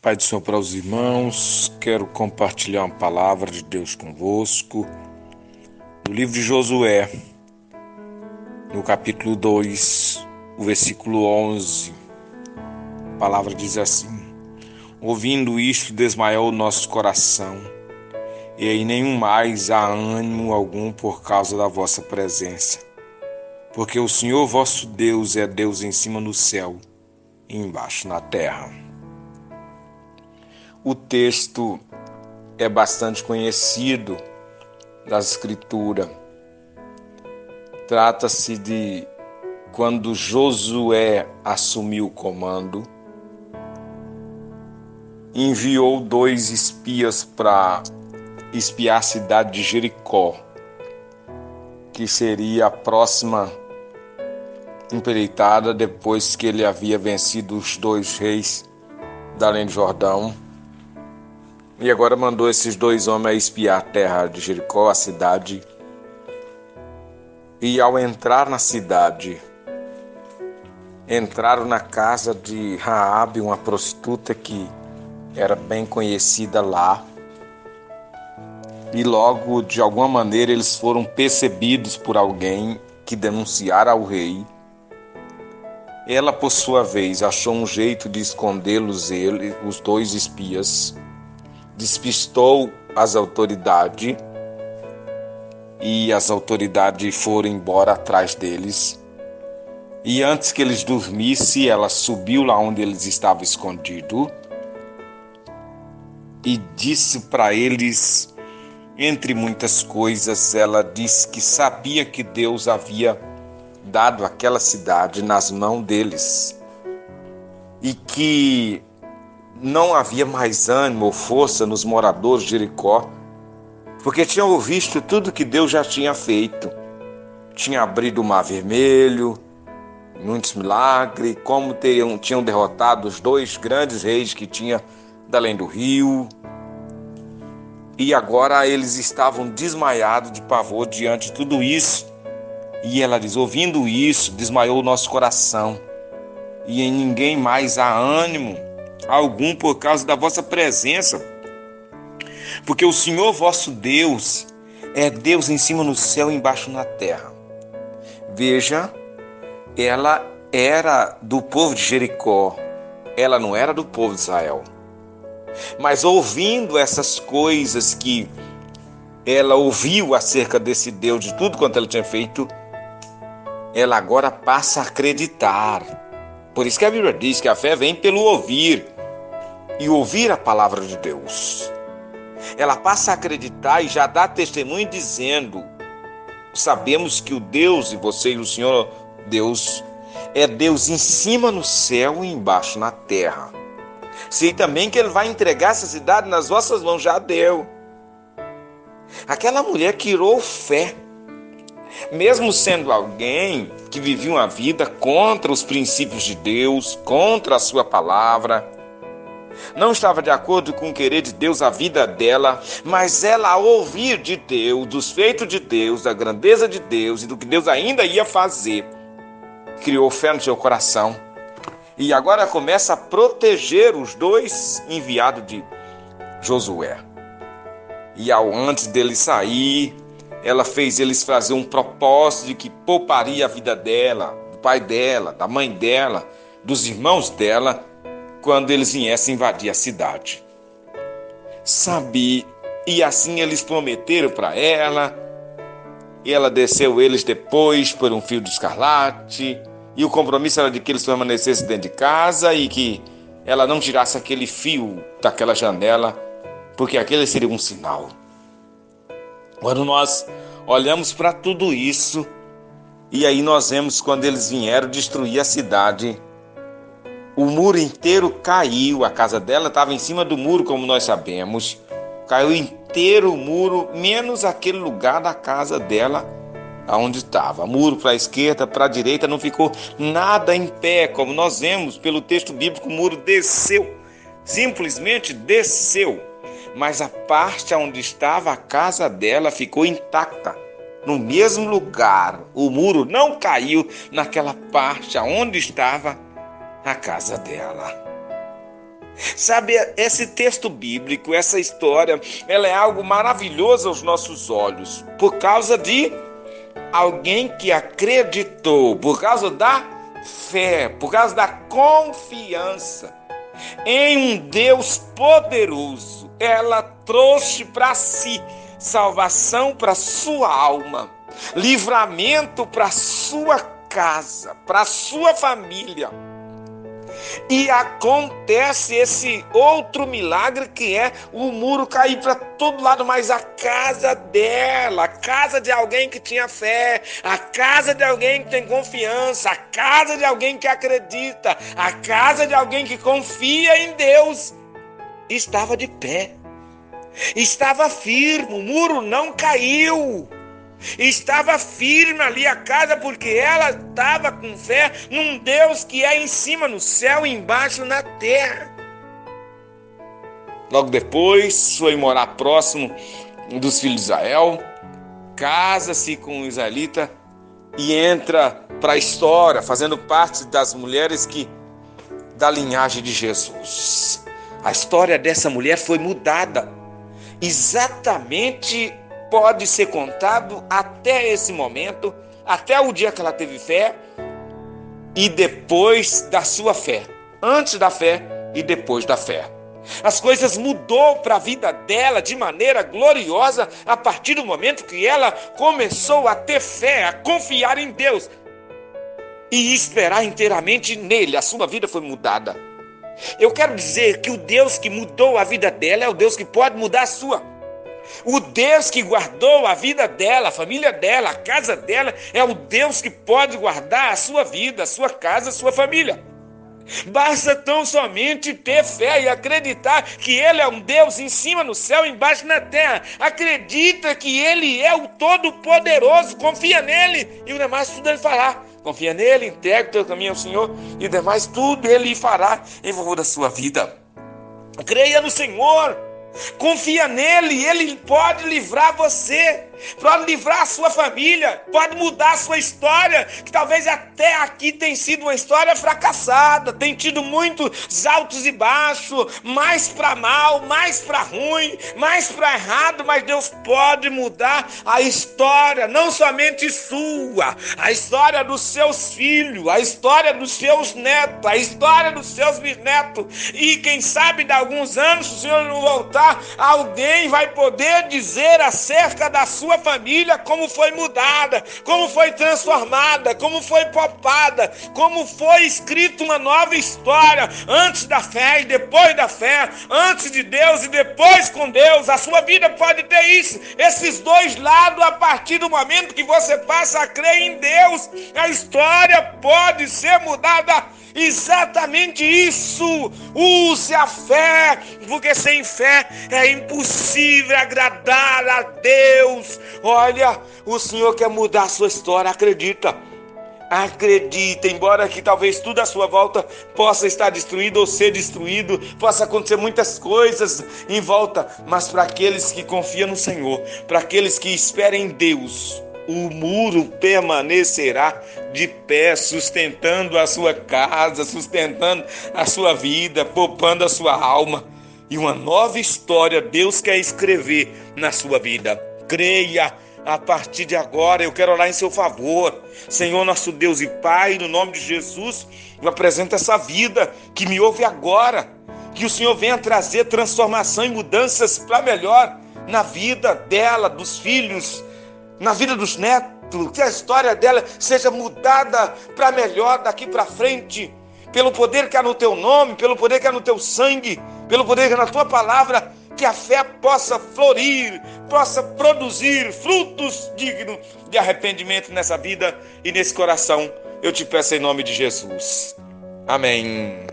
Pai do Senhor para os irmãos, quero compartilhar uma palavra de Deus convosco. No livro de Josué, no capítulo 2, o versículo 11, a palavra diz assim: ouvindo isto, desmaiou o nosso coração, e em nenhum mais há ânimo algum por causa da vossa presença. Porque o Senhor vosso Deus é Deus em cima no céu e embaixo na terra. O texto é bastante conhecido das Escrituras. Trata-se de quando Josué assumiu o comando, enviou 2 espias para espiar a cidade de Jericó, que seria a próxima empreitada depois que ele havia vencido os 2 reis da além do Jordão. E agora mandou esses 2 homens a espiar a terra de Jericó, a cidade. E ao entrar na cidade, entraram na casa de Raabe, uma prostituta que era bem conhecida lá. E logo, de alguma maneira, eles foram percebidos por alguém que denunciara ao rei. Ela, por sua vez, achou um jeito de escondê-los, os 2 espias. Despistou as autoridades e as autoridades foram embora atrás deles. E antes que eles dormissem, ela subiu lá onde eles estavam escondidos e disse para eles, entre muitas coisas, ela disse que sabia que Deus havia dado aquela cidade nas mãos deles e que não havia mais ânimo ou força nos moradores de Jericó, porque tinham visto tudo que Deus já tinha feito. Tinha abrido o Mar Vermelho, muitos milagres, como tinham derrotado os 2 grandes reis que tinha da além do rio. E agora eles estavam desmaiados de pavor diante de tudo isso. E ela diz, ouvindo isso, desmaiou o nosso coração, e em ninguém mais há ânimo algum por causa da vossa presença, porque o Senhor vosso Deus é Deus em cima no céu e embaixo na terra. Veja, ela era do povo de Jericó, ela não era do povo de Israel. Mas ouvindo essas coisas que ela ouviu acerca desse Deus, de tudo quanto ela tinha feito, ela agora passa a acreditar. Por isso que a Bíblia diz que a fé vem pelo ouvir, e ouvir a palavra de Deus. Ela passa a acreditar e já dá testemunho dizendo, sabemos que o Deus, e você e o Senhor Deus, é Deus em cima no céu e embaixo na terra. Sei também que Ele vai entregar essa cidade nas vossas mãos, já deu. Aquela mulher criou fé, mesmo sendo alguém que vivia uma vida contra os princípios de Deus, contra a sua palavra. Não estava de acordo com o querer de Deus a vida dela, mas ela, ao ouvir de Deus, dos feitos de Deus, da grandeza de Deus e do que Deus ainda ia fazer, criou fé no seu coração. E agora começa a proteger os 2 enviados de Josué. E antes dele sair, ela fez eles fazer um propósito de que pouparia a vida dela, do pai dela, da mãe dela, dos irmãos dela, quando eles viessem invadir a cidade. Sabe, e assim eles prometeram para ela, e ela desceu eles depois por um fio de escarlate, e o compromisso era de que eles permanecessem dentro de casa e que ela não tirasse aquele fio daquela janela, porque aquele seria um sinal. Quando nós olhamos para tudo isso, e aí nós vemos quando eles vieram destruir a cidade, o muro inteiro caiu, a casa dela estava em cima do muro, como nós sabemos. Caiu inteiro o muro, menos aquele lugar da casa dela, onde estava. Muro para a esquerda, para a direita, não ficou nada em pé, como nós vemos pelo texto bíblico, o muro desceu, simplesmente desceu. Mas a parte onde estava a casa dela ficou intacta, no mesmo lugar. O muro não caiu naquela parte onde estava a casa dela. Sabe, esse texto bíblico, essa história, ela é algo maravilhoso aos nossos olhos, por causa de alguém que acreditou, por causa da fé, por causa da confiança em um Deus poderoso. Ela trouxe para si salvação para sua alma, livramento para sua casa, para sua família. E acontece esse outro milagre, que é o muro cair para todo lado, mas a casa dela, a casa de alguém que tinha fé, a casa de alguém que tem confiança, a casa de alguém que acredita, a casa de alguém que confia em Deus, estava de pé, estava firme, o muro não caiu. Estava firme ali a casa, porque ela estava com fé num Deus que é em cima no céu e embaixo na terra. Logo depois foi morar próximo dos filhos de Israel, casa-se com o israelita e entra para a história, fazendo parte das mulheres da linhagem de Jesus. A história dessa mulher foi mudada, exatamente. Pode ser contado até esse momento, até o dia que ela teve fé e depois da sua fé, antes da fé e depois da fé. As coisas mudou para a vida dela de maneira gloriosa a partir do momento que ela começou a ter fé, a confiar em Deus e esperar inteiramente nele. A sua vida foi mudada. Eu quero dizer que o Deus que mudou a vida dela é o Deus que pode mudar a sua. O Deus que guardou a vida dela, a família dela, a casa dela, é o Deus que pode guardar a sua vida, a sua casa, a sua família. Basta tão somente ter fé e acreditar que Ele é um Deus em cima no céu e embaixo na terra. Acredita que Ele é o Todo-Poderoso, confia nele e o demais tudo Ele fará. Confia nele, entrega o teu caminho ao Senhor e o demais tudo Ele fará em favor da sua vida. Creia no Senhor. Confia nele, ele pode livrar você, pode livrar a sua família, pode mudar a sua história, que talvez até aqui tenha sido uma história fracassada, tem tido muitos altos e baixos, mais para mal, mais para ruim, mais para errado, mas Deus pode mudar a história, não somente sua, a história dos seus filhos, a história dos seus netos, a história dos seus bisnetos, e quem sabe de alguns anos, se o Senhor não voltar, alguém vai poder dizer acerca da sua família como foi mudada, como foi transformada, como foi poupada, como foi escrita uma nova história, antes da fé e depois da fé, antes de Deus e depois com Deus. A sua vida pode ter isso, esses dois lados, a partir do momento que você passa a crer em Deus, a história pode ser mudada. Exatamente isso. Use a fé, porque sem fé é impossível agradar a Deus. Olha, o Senhor quer mudar a sua história, acredita. Acredita, embora que talvez tudo à sua volta possa estar destruído ou ser destruído, possa acontecer muitas coisas em volta, mas para aqueles que confiam no Senhor, para aqueles que esperam em Deus, o muro permanecerá de pé, sustentando a sua casa, sustentando a sua vida, poupando a sua alma. E uma nova história Deus quer escrever na sua vida. Creia, a partir de agora eu quero orar em seu favor. Senhor, nosso Deus e Pai, no nome de Jesus, eu apresento essa vida que me ouve agora. Que o Senhor venha trazer transformação e mudanças para melhor na vida dela, dos filhos, na vida dos netos, que a história dela seja mudada para melhor daqui para frente, pelo poder que há no teu nome, pelo poder que há no teu sangue, pelo poder que há na tua palavra, que a fé possa florir, possa produzir frutos dignos de arrependimento nessa vida e nesse coração. Eu te peço em nome de Jesus. Amém.